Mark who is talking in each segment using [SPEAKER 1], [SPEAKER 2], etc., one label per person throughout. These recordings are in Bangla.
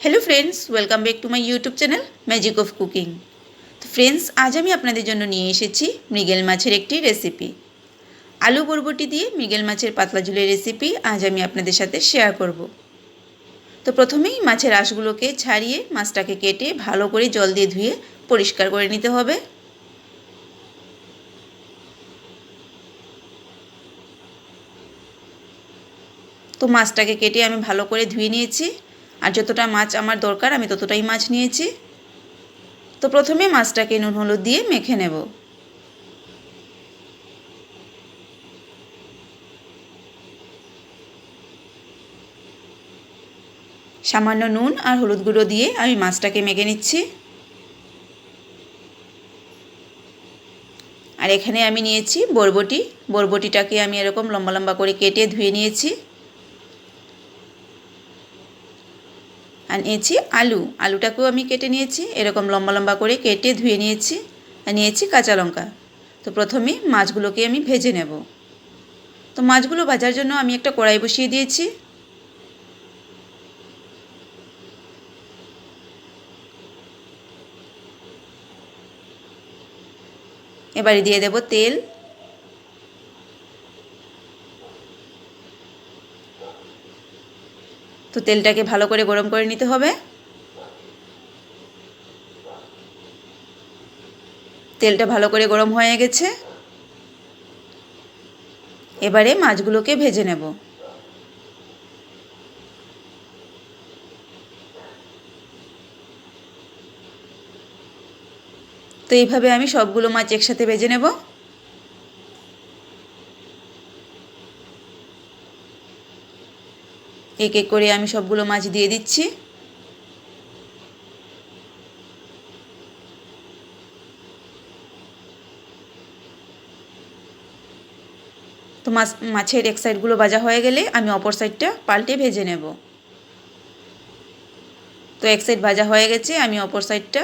[SPEAKER 1] Hello friends, welcome back to my YouTube channel Magic of Cooking. तो फ्रेंड्स, आज আমি আপনাদের জন্য নিয়ে এসেছি মৃগেল মাছের একটি রেসিপি। আলু বরবটি দিয়ে মৃগেল মাছের পাতলা ঝোলের রেসিপি আজ আমি আপনাদের সাথে শেয়ার করব। তো প্রথমেই মাছের আঁশগুলোকে ছাড়িয়ে মাছটাকে কেটে ভালো করে জল দিয়ে ধুয়ে পরিষ্কার করে নিতে হবে। তো মাছটাকে কেটে আমি ভালো করে ধুয়ে নিয়েছি, আর যতটা মাছ আমার দরকার আমি ততটাই মাছ নিয়েছি। তো প্রথমে মাছটাকে নুন হলুদ দিয়ে মেখে নেব। সামান্য নুন আর হলুদ গুঁড়ো দিয়ে আমি মাছটাকে মেখে নিচ্ছি। আর এখানে আমি নিয়েছি বরবটি। বরবটিটাকে আমি এরকম লম্বা লম্বা করে কেটে ধুয়ে নিয়েছি। আর নিয়েছি আলু। আলুটাকেও আমি কেটে নিয়েছি, এরকম লম্বা লম্বা করে কেটে ধুয়ে নিয়েছি। আর নিয়েছি কাঁচা লঙ্কা। তো প্রথমে মাছগুলোকে আমি ভেজে নেব। তো মাছগুলো ভাজার জন্য আমি একটা কড়াই বসিয়ে দিয়েছি। এবারে দিয়ে দেব তেল। তো তেলটাকে ভালো করে গরম করে নিতে হবে। তেলটা ভালো করে গরম হয়ে গেছে। এবারে মাছগুলোকে ভেজে নেব। তো এইভাবে আমি সবগুলো মাছ একসাথে ভেজে নেব। এক এক করে আমি সবগুলো মাছ দিয়ে দিচ্ছি। তো মাছের এক সাইডগুলো ভাজা হয়ে গেলে আমি অপর সাইডটা পাল্টে ভেজে নেব। তো এক সাইড ভাজা হয়ে গেছে, আমি অপর সাইডটা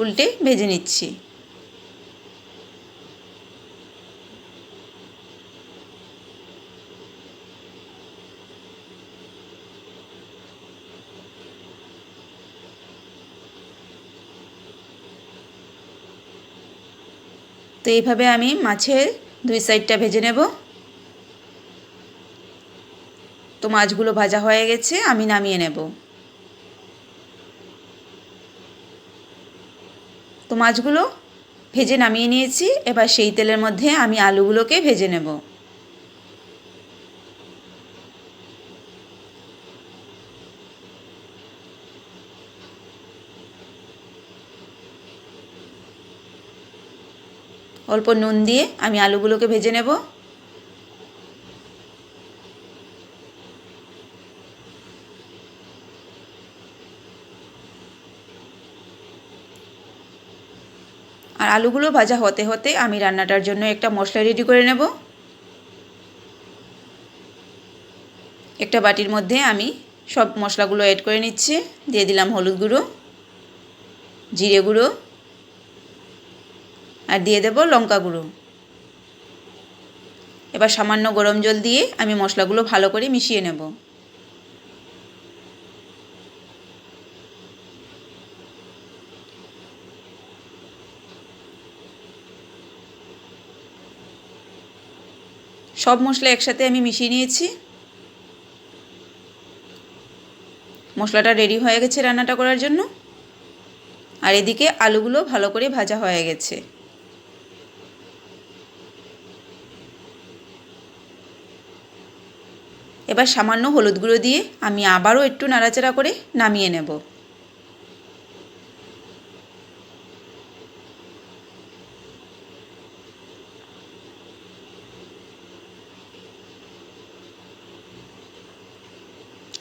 [SPEAKER 1] উল্টে ভেজে নিচ্ছি। তো এইভাবে আমি মাছের দুই সাইডটা ভেজে নেব। তো মাছগুলো ভাজা হয়ে গেছে, আমি নামিয়ে নেব। তো মাছগুলো ভেজে নামিয়ে নিয়েছি। এবার সেই তেলের মধ্যে আমি আলুগুলোকে ভেজে নেব। অল্প নুন দিয়ে আমি আলুগুলোকে ভেজে নেব। আর আলুগুলো ভাজা হতে হতে আমি রান্নাটার জন্য একটা মশলা রেডি করে নেব। একটা বাটির মধ্যে আমি সব মশলাগুলো অ্যাড করে নিচ্ছি। দিয়ে দিলাম হলুদ গুঁড়ো, জিরে গুঁড়ো, আর দিয়ে দেব লঙ্কা গুঁড়ো। এবার সামান্য গরম জল দিয়ে আমি মশলাগুলো ভালো করে মিশিয়ে নেব। সব মশলা একসাথে আমি মিশিয়ে নিয়েছি। মশলাটা রেডি হয়ে গেছে রান্নাটা করার জন্য। আর এদিকে আলুগুলো ভালো করে ভাজা হয়ে গেছে। এবার সামান্য হলুদ গুঁড়ো দিয়ে আমি আবারও একটু নাড়াচাড়া করে নামিয়ে নেব।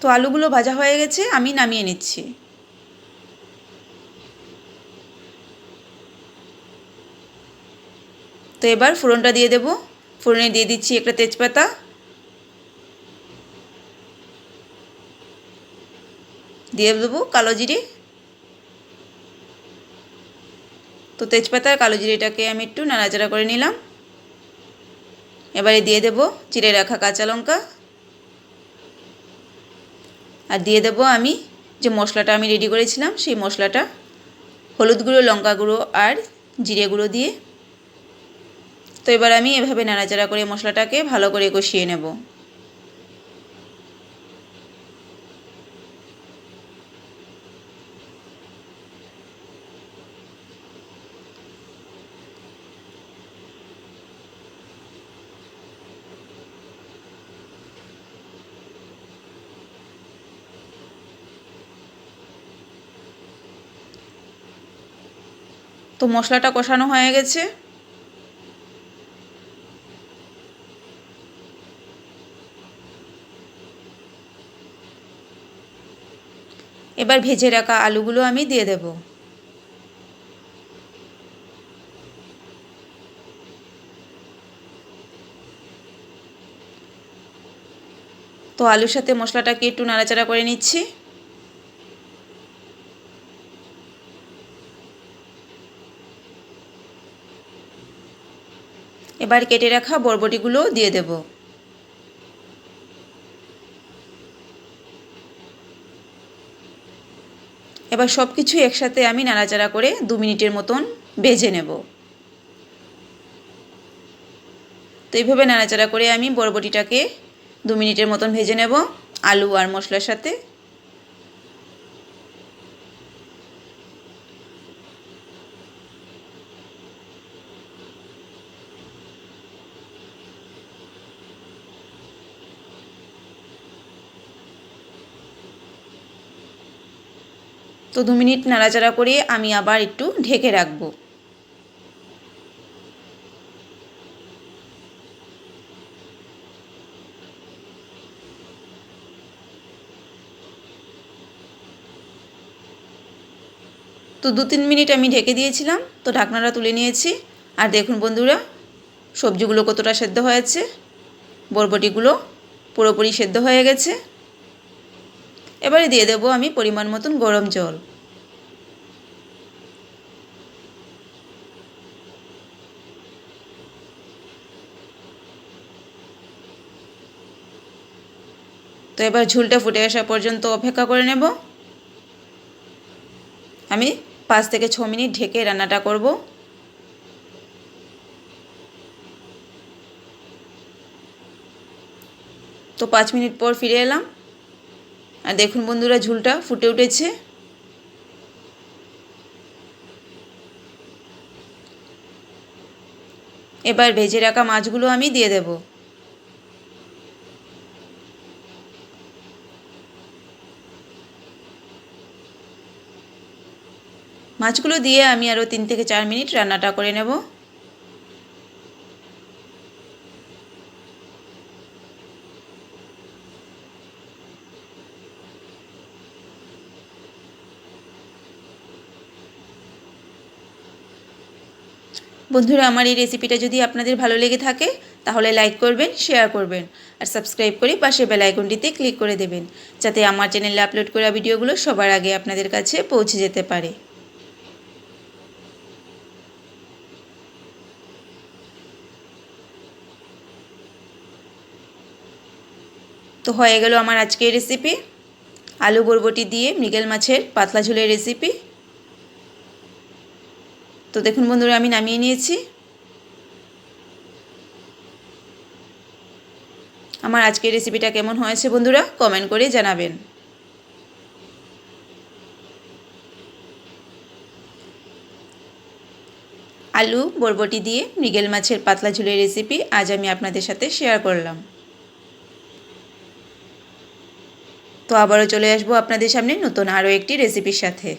[SPEAKER 1] তো আলুগুলো ভাজা হয়ে গেছে, আমি নামিয়ে নিচ্ছি। তো এবার ফোড়নটা দিয়ে দেব। ফোড়নে দিয়ে দিচ্ছি একটা তেজপাতা, দিয়ে দেবো কালো জিরে। তো তেজপাতা আর কালো জিরেটাকে আমি একটু নাড়াচাড়া করে নিলাম। এবারে দিয়ে দেব চিড়ে রাখা কাঁচা লঙ্কা, আর দিয়ে দেব আমি যে মশলাটা আমি রেডি করেছিলাম সেই মশলাটা হলুদ গুঁড়ো, লঙ্কা গুঁড়ো আর জিরে গুঁড়ো দিয়ে, তো এবার আমি এভাবে নাড়াচাড়া করে মশলাটাকে ভালো করে কষিয়ে নেব। তো মশলাটা কষানো হয়ে গেছে। এবার ভেজে রাখা আলুগুলো আমি দিয়ে দেব। তো আলুর সাথে মশলাটাকে একটু নাড়াচাড়া করে নিচ্ছি। এবার কেটে রাখা বরবটিগুলো দিয়ে দেব। এবার সব কিছু একসাথে আমি নাড়াচাড়া করে 2 মিনিটের মতন ভেজে নেব। তো এইভাবে নাড়াচাড়া করে আমি বরবটিটাকে 2 মিনিটের মতন ভেজে নেব আলু আর মশলার সাথে। তো 2 মিনিট নাড়াচাড়া করে আমি আবার একটু ঢেকে রাখবো। তো 2-3 মিনিট আমি ঢেকে দিয়েছিলাম, তো ঢাকনাটা তুলে নিয়েছি। আর দেখুন বন্ধুরা, সবজিগুলো কতটা সেদ্ধ হয়েছে, বরবটিগুলো পুরোপুরি সেদ্ধ হয়ে গেছে। এবারে দিয়ে দেব আমি পরিমাণ মতন গরম জল। তো এবার ঝোলটা ফুটে আসা পর্যন্ত অপেক্ষা করে নেব। আমি 5 থেকে 6 মিনিট ঢেকে রান্নাটা করব। তো 5 মিনিট পর ফিরে এলাম। আর দেখুন বন্ধুরা, ঝোলটা ফুটে উঠেছে। এবার ভেজে রাখা মাছগুলো আমি দিয়ে দেব। মাছগুলো দিয়ে আমি আরও 3 থেকে 4 মিনিট রান্নাটা করে নেব। বন্ধুরা, আমার এই রেসিপিটা যদি আপনাদের ভালো লেগে থাকে তাহলে লাইক করবেন, শেয়ার করবেন আর সাবস্ক্রাইব করে পাশে বেল আইকনটিতে ক্লিক করে দেবেন, যাতে আমার চ্যানেলে আপলোড করা ভিডিওগুলো সবার আগে আপনাদের কাছে পৌঁছে যেতে পারে। তো হয়ে গেল আমার আজকের রেসিপি, আলু বরবটি দিয়ে মৃগেল মাছের পাতলা ঝোলের রেসিপি। তো দেখুন বন্ধুরা, আমি নামিয়ে নিয়েছি। আমার আজকের রেসিপিটা কেমন হয়েছে বন্ধুরা কমেন্ট করে জানাবেন। আলু বরবটি দিয়ে মৃগেল মাছের পাতলা ঝোলের রেসিপি আজ আমি আপনাদের সাথে শেয়ার করলাম। তো আবারও চলে আসবো আপনাদের সামনে নতুন আরও একটি রেসিপির সাথে।